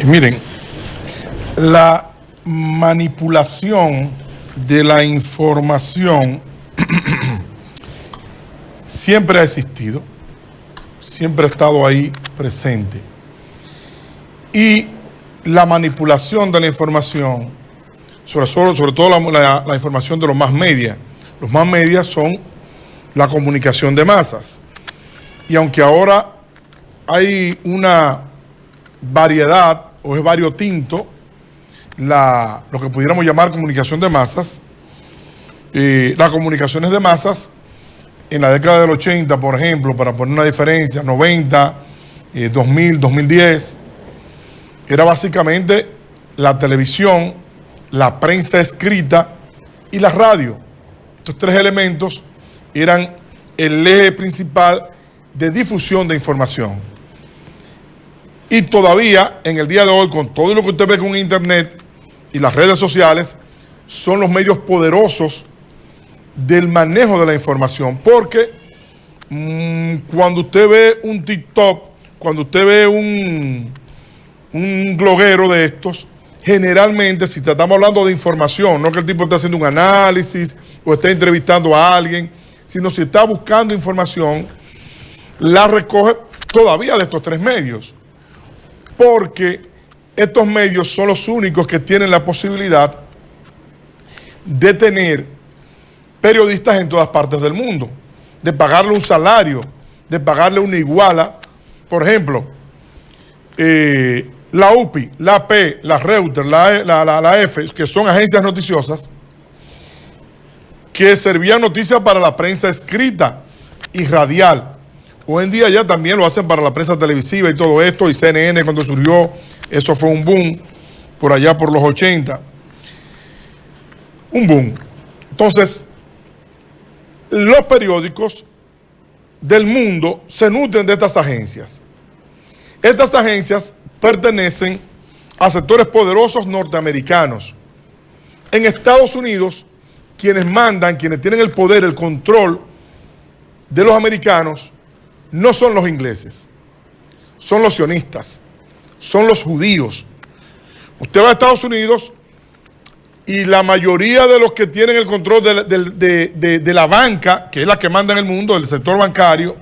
Miren, la manipulación de la información siempre ha existido, siempre ha estado ahí presente. Y la manipulación de la información, sobre todo la información de los más media. Los más media son la comunicación de masas. Y aunque ahora hay una variedad o es variotinto, lo que pudiéramos llamar comunicación de masas, las comunicaciones de masas en la década del 80, por ejemplo, para poner una diferencia, 90, 2000, 2010, era básicamente la televisión, la prensa escrita y la radio. Estos tres elementos eran el eje principal de difusión de información. Y todavía, en el día de hoy, con todo lo que usted ve con Internet y las redes sociales, son los medios poderosos del manejo de la información. Porque cuando usted ve un TikTok, cuando usted ve un bloguero de estos, generalmente, si estamos hablando de información, no que el tipo esté haciendo un análisis o esté entrevistando a alguien, sino si está buscando información, la recoge todavía de estos tres medios. Porque estos medios son los únicos que tienen la posibilidad de tener periodistas en todas partes del mundo, de pagarle un salario, de pagarle una iguala. Por ejemplo, la UPI, la AP, la Reuters, la EFE, que son agencias noticiosas, que servían noticias para la prensa escrita y radial. Hoy en día ya también lo hacen para la prensa televisiva y todo esto, y CNN cuando surgió, eso fue un boom, por allá por los 80. Un boom. Entonces, los periódicos del mundo se nutren de estas agencias. Estas agencias pertenecen a sectores poderosos norteamericanos. En Estados Unidos, quienes mandan, quienes tienen el poder, el control de los americanos, no son los ingleses, son los sionistas, son los judíos. Usted va a Estados Unidos y la mayoría de los que tienen el control de la banca, que es la que manda en el mundo, del sector bancario,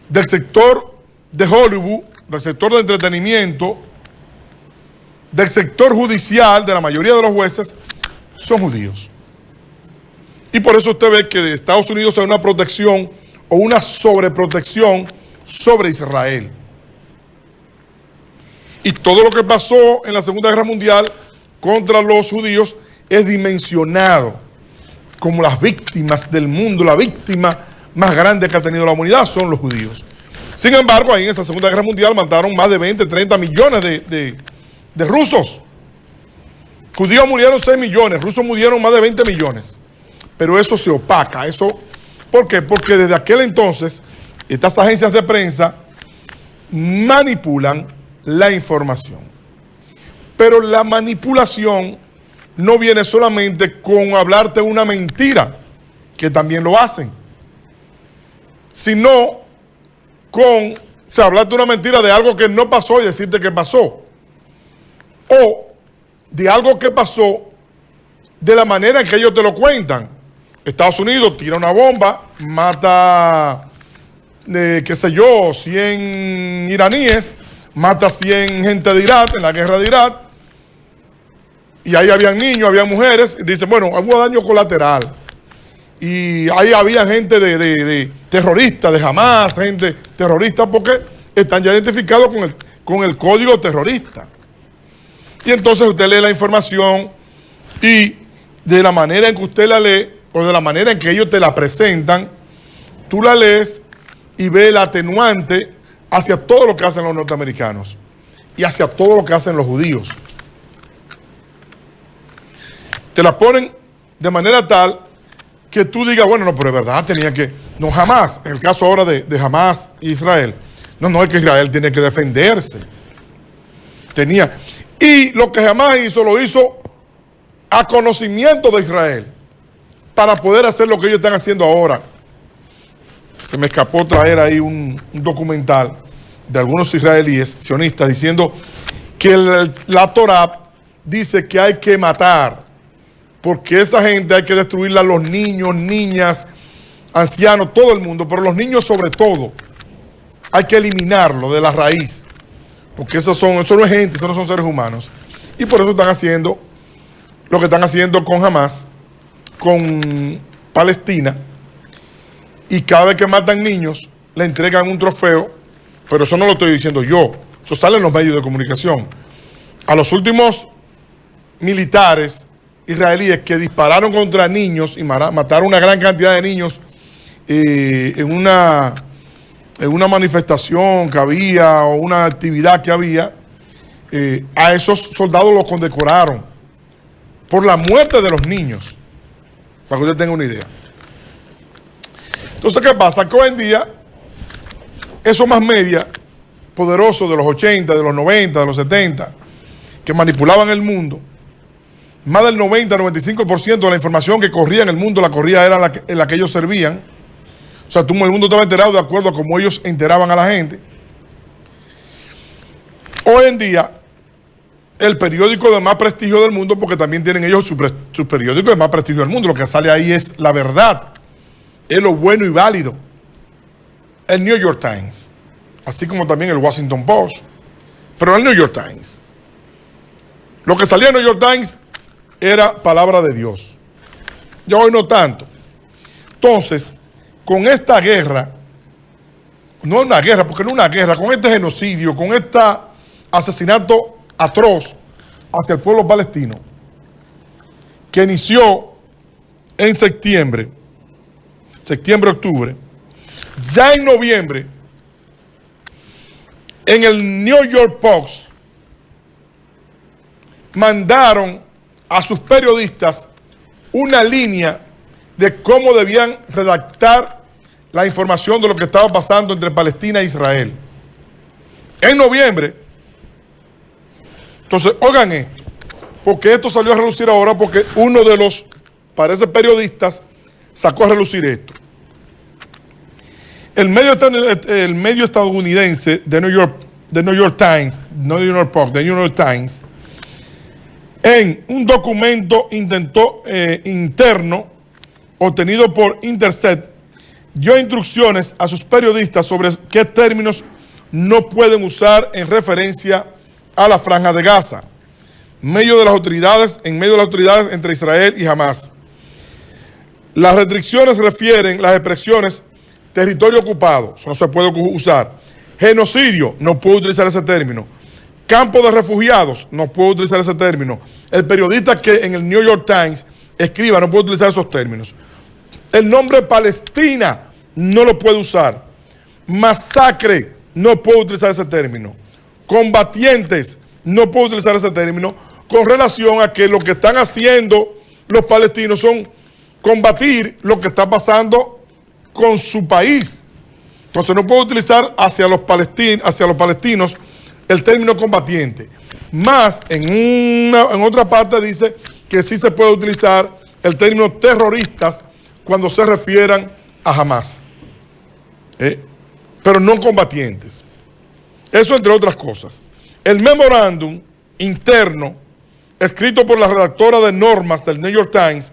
del sector de Hollywood, del sector de entretenimiento, del sector judicial, de la mayoría de los jueces, son judíos. Y por eso usted ve que de Estados Unidos hay una protección o una sobreprotección sobre Israel. Y todo lo que pasó en la Segunda Guerra Mundial contra los judíos es dimensionado como las víctimas del mundo. La víctima más grande que ha tenido la humanidad son los judíos. Sin embargo, ahí en esa Segunda Guerra Mundial mataron más de 20, 30 millones de rusos. Judíos murieron 6 millones, rusos murieron más de 20 millones. Pero eso se opaca, eso... ¿Por qué? Porque desde aquel entonces, estas agencias de prensa manipulan la información. Pero la manipulación no viene solamente con hablarte una mentira, que también lo hacen, sino con hablarte una mentira de algo que no pasó y decirte que pasó. O de algo que pasó de la manera en que ellos te lo cuentan. Estados Unidos tira una bomba, mata, qué sé yo, 100 iraníes, mata 100 gente de Irak, en la guerra de Irak, y ahí habían niños, había mujeres, y dicen, bueno, hubo daño colateral. Y ahí había gente de terroristas, de Hamas, gente terrorista, porque están ya identificados con el código terrorista. Y entonces usted lee la información y de la manera en que usted la lee, o de la manera en que ellos te la presentan, tú la lees y ves el atenuante hacia todo lo que hacen los norteamericanos y hacia todo lo que hacen los judíos. Te la ponen de manera tal que tú digas, bueno, no, pero es verdad, tenía que... No, jamás, en el caso ahora de Hamas e Israel, no, es que Israel tiene que defenderse. Y lo que Hamas hizo, lo hizo a conocimiento de Israel, para poder hacer lo que ellos están haciendo ahora. Se me escapó traer ahí un documental de algunos israelíes sionistas diciendo que la Torá dice que hay que matar, porque esa gente hay que destruirla, los niños, niñas, ancianos, todo el mundo, pero los niños sobre todo, hay que eliminarlo de la raíz, porque eso no es gente, eso no son seres humanos. Y por eso están haciendo lo que están haciendo con Hamas, con Palestina, y cada vez que matan niños, le entregan un trofeo, pero eso no lo estoy diciendo yo, eso sale en los medios de comunicación. A los últimos militares israelíes que dispararon contra niños y mataron una gran cantidad de niños en una manifestación que había o una actividad que había, a esos soldados los condecoraron por la muerte de los niños, para que usted tenga una idea. Entonces, ¿qué pasa? Que hoy en día, esos más media poderosos de los 80, de los 90, de los 70, que manipulaban el mundo, más del 90-95% de la información que corría en el mundo, la corría era en la que ellos servían. O sea, el mundo estaba enterado de acuerdo a cómo ellos enteraban a la gente. Hoy en día, el periódico de más prestigio del mundo, porque también tienen ellos su periódico de más prestigio del mundo, lo que sale ahí es la verdad, es lo bueno y válido. El New York Times, así como también el Washington Post, pero el New York Times. Lo que salía en el New York Times era palabra de Dios. Ya hoy no tanto. Entonces, con esta guerra, no es una guerra, porque no es una guerra, con este genocidio, con este asesinato atroz hacia el pueblo palestino, que inició en septiembre, octubre, ya en noviembre, en el New York Post, mandaron a sus periodistas una línea de cómo debían redactar la información de lo que estaba pasando entre Palestina e Israel. En noviembre. Entonces, oigan esto, porque esto salió a relucir ahora, porque uno de los, parece periodistas, sacó a relucir esto. El medio estadounidense de New York Times, no de New York Post, de New York Times, en un documento interno obtenido por Intercept, dio instrucciones a sus periodistas sobre qué términos no pueden usar en referencia a la Franja de Gaza, en medio de las autoridades entre Israel y Hamas. Las restricciones refieren las expresiones territorio ocupado, eso no se puede usar. Genocidio, no puedo utilizar ese término. Campo de refugiados, no puedo utilizar ese término. El periodista que en el New York Times escriba, no puede utilizar esos términos. El nombre Palestina, no lo puede usar. Masacre, no puedo utilizar ese término. Combatientes, no puedo utilizar ese término, con relación a que lo que están haciendo los palestinos son combatir lo que está pasando con su país. Entonces no puedo utilizar hacia los palestinos el término combatiente. Más, en otra parte dice que sí se puede utilizar el término terroristas cuando se refieran a Hamas. Pero no combatientes. Eso entre otras cosas. El memorándum interno, escrito por la redactora de normas del New York Times,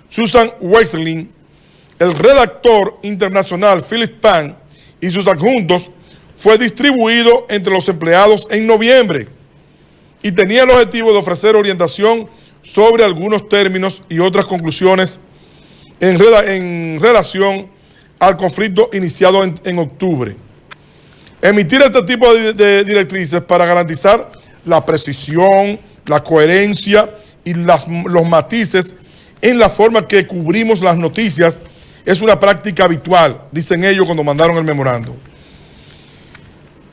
Susan Weisling, el redactor internacional Philip Pan y sus adjuntos, fue distribuido entre los empleados en noviembre y tenía el objetivo de ofrecer orientación sobre algunos términos y otras conclusiones en relación al conflicto iniciado en octubre. Emitir este tipo de directrices para garantizar la precisión, la coherencia y los matices en la forma que cubrimos las noticias es una práctica habitual, dicen ellos cuando mandaron el memorándum.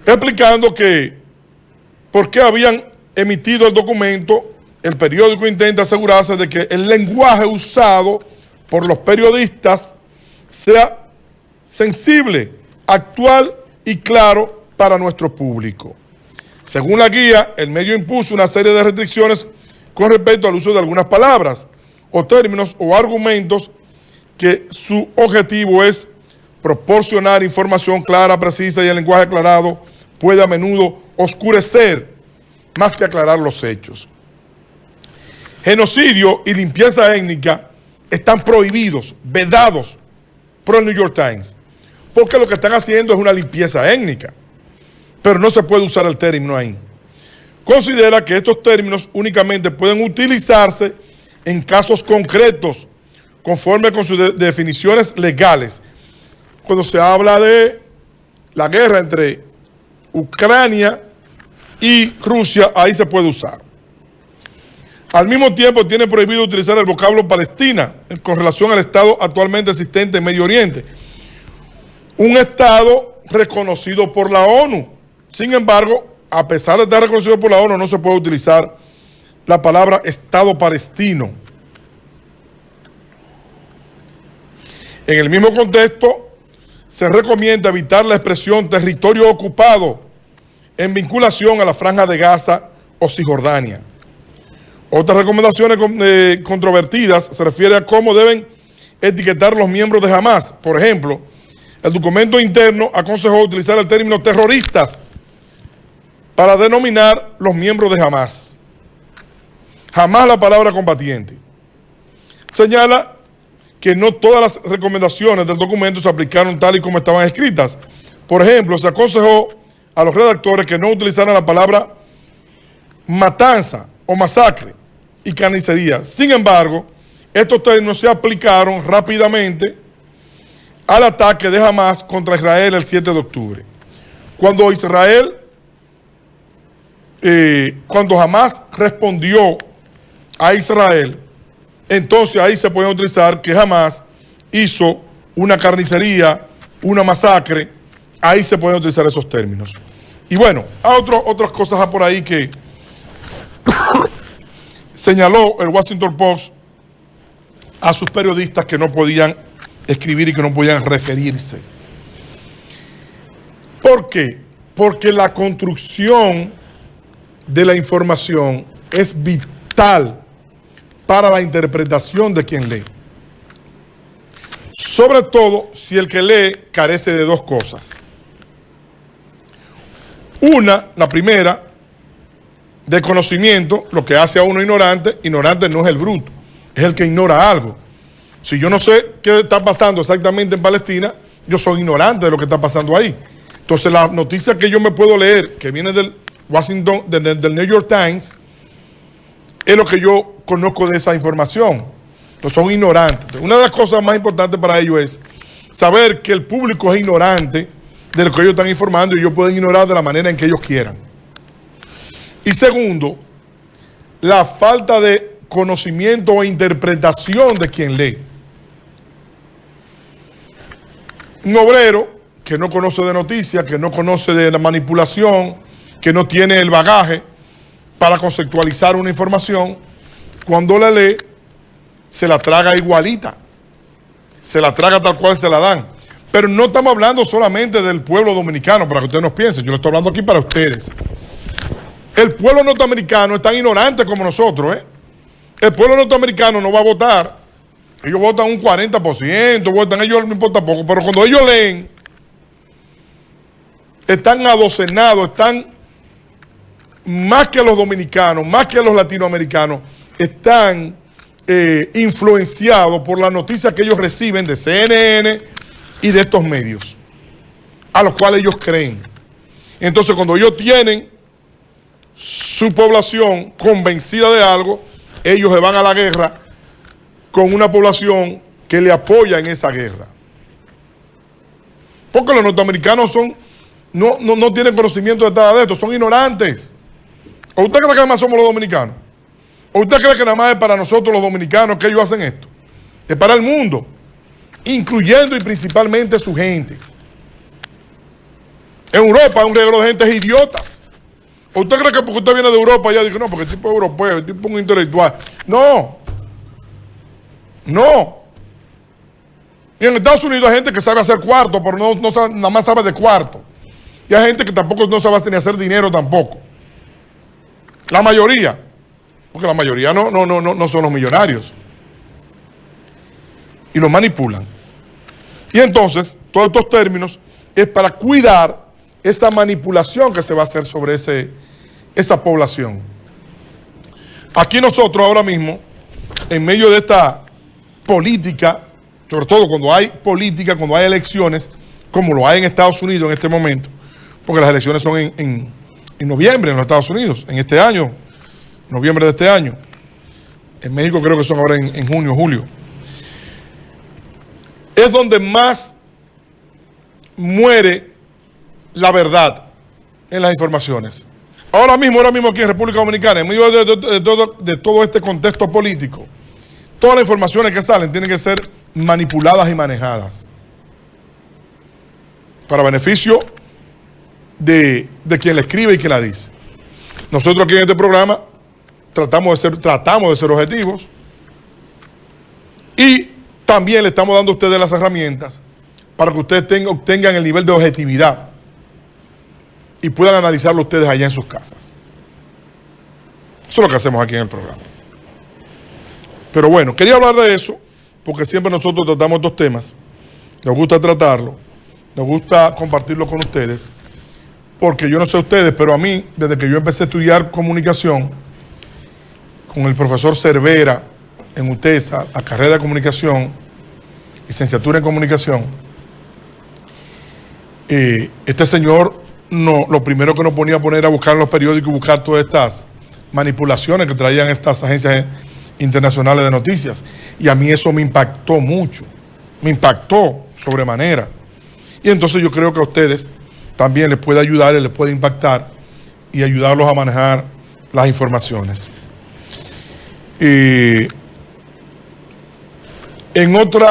Explicando que por qué habían emitido el documento, el periódico intenta asegurarse de que el lenguaje usado por los periodistas sea sensible, actual y claro para nuestro público. Según la guía, el medio impuso una serie de restricciones con respecto al uso de algunas palabras o términos o argumentos que su objetivo es proporcionar información clara, precisa y el lenguaje aclarado puede a menudo oscurecer, más que aclarar los hechos. Genocidio y limpieza étnica están prohibidos, vedados por el New York Times, porque lo que están haciendo es una limpieza étnica, pero no se puede usar el término ahí. Considera que estos términos únicamente pueden utilizarse en casos concretos, conforme con sus definiciones legales. Cuando se habla de la guerra entre Ucrania y Rusia, ahí se puede usar. Al mismo tiempo, tiene prohibido utilizar el vocablo Palestina con relación al Estado actualmente existente en Medio Oriente. Un Estado reconocido por la ONU. Sin embargo, a pesar de estar reconocido por la ONU, no se puede utilizar la palabra Estado palestino. En el mismo contexto, se recomienda evitar la expresión territorio ocupado en vinculación a la Franja de Gaza o Cisjordania. Otras recomendaciones controvertidas se refieren a cómo deben etiquetar los miembros de Hamás. Por ejemplo, el documento interno aconsejó utilizar el término terroristas para denominar los miembros de Hamás. Jamás la palabra combatiente. Señala que no todas las recomendaciones del documento se aplicaron tal y como estaban escritas. Por ejemplo, se aconsejó a los redactores que no utilizaran la palabra matanza o masacre y carnicería. Sin embargo, estos términos se aplicaron rápidamente al ataque de Hamás contra Israel el 7 de octubre. Cuando Hamás respondió a Israel, entonces ahí se pueden utilizar que Hamás hizo una carnicería, una masacre, ahí se pueden utilizar esos términos. Y bueno, otras cosas por ahí que señaló el Washington Post a sus periodistas que no podían escribir y que no podían referirse. ¿Por qué? Porque la construcción de la información es vital para la interpretación de quien lee. Sobre todo si el que lee carece de dos cosas. La primera, de conocimiento, lo que hace a uno ignorante. Ignorante no es el bruto, es el que ignora algo. Si yo no sé qué está pasando exactamente en Palestina, yo soy ignorante de lo que está pasando ahí. Entonces la noticia que yo me puedo leer, que viene del del New York Times, es lo que yo conozco de esa información. Entonces son ignorantes. Una de las cosas más importantes para ellos es saber que el público es ignorante de lo que ellos están informando y ellos pueden ignorar de la manera en que ellos quieran. Y segundo, la falta de conocimiento o interpretación de quien lee. Un obrero que no conoce de noticias, que no conoce de la manipulación, que no tiene el bagaje para conceptualizar una información, cuando la lee, se la traga igualita. Se la traga tal cual se la dan. Pero no estamos hablando solamente del pueblo dominicano, para que ustedes nos piensen. Yo lo estoy hablando aquí para ustedes. El pueblo norteamericano es tan ignorante como nosotros, ¿eh? El pueblo norteamericano no va a votar. Ellos votan un 40%, votan, ellos no importa poco. Pero cuando ellos leen, están adocenados, están más que los dominicanos, más que los latinoamericanos, están influenciados por las noticias que ellos reciben de CNN y de estos medios, a los cuales ellos creen. Entonces, cuando ellos tienen su población convencida de algo, ellos se van a la guerra con una población que le apoya en esa guerra. Porque los norteamericanos no tienen conocimiento de nada de esto, son ignorantes. ¿O usted cree que nada más somos los dominicanos? ¿O usted cree que nada más es para nosotros los dominicanos que ellos hacen esto? Es para el mundo, incluyendo y principalmente su gente. En Europa hay un reguero de gente idiotas. ¿O usted cree que porque usted viene de Europa ya dice no, porque el tipo es europeo, el tipo es un intelectual? No. No. Y en Estados Unidos hay gente que sabe hacer cuarto, pero no sabe, nada más sabe de cuarto. Y hay gente que tampoco no sabe ni hacer dinero tampoco. La mayoría. Porque la mayoría no son los millonarios. Y los manipulan. Y entonces, todos estos términos es para cuidar esa manipulación que se va a hacer sobre esa población. Aquí nosotros ahora mismo, en medio de esta política, sobre todo cuando hay política, cuando hay elecciones, como lo hay en Estados Unidos en este momento, porque las elecciones son en noviembre en los Estados Unidos, en este año, noviembre de este año. En México creo que son ahora en junio, julio. Es donde más muere la verdad en las informaciones. Ahora mismo aquí en República Dominicana, en medio de todo este contexto político, todas las informaciones que salen tienen que ser manipuladas y manejadas para beneficio de quien la escribe y quien la dice. Nosotros aquí en este programa tratamos de ser objetivos y también le estamos dando a ustedes las herramientas para que ustedes obtengan el nivel de objetividad y puedan analizarlo ustedes allá en sus casas. Eso es lo que hacemos aquí en el programa. Pero bueno, quería hablar de eso porque siempre nosotros tratamos estos temas. Nos gusta tratarlo, nos gusta compartirlo con ustedes, porque yo no sé ustedes, pero a mí, desde que yo empecé a estudiar comunicación con el profesor Cervera en UTESA, la carrera de comunicación, licenciatura en comunicación, este señor lo primero que nos ponía a poner a buscar en los periódicos y buscar todas estas manipulaciones que traían estas agencias internacionales de noticias. Y a mí eso me impactó mucho, me impactó sobremanera. Y entonces yo creo que a ustedes también les puede ayudar y les puede impactar y ayudarlos a manejar las informaciones. En otra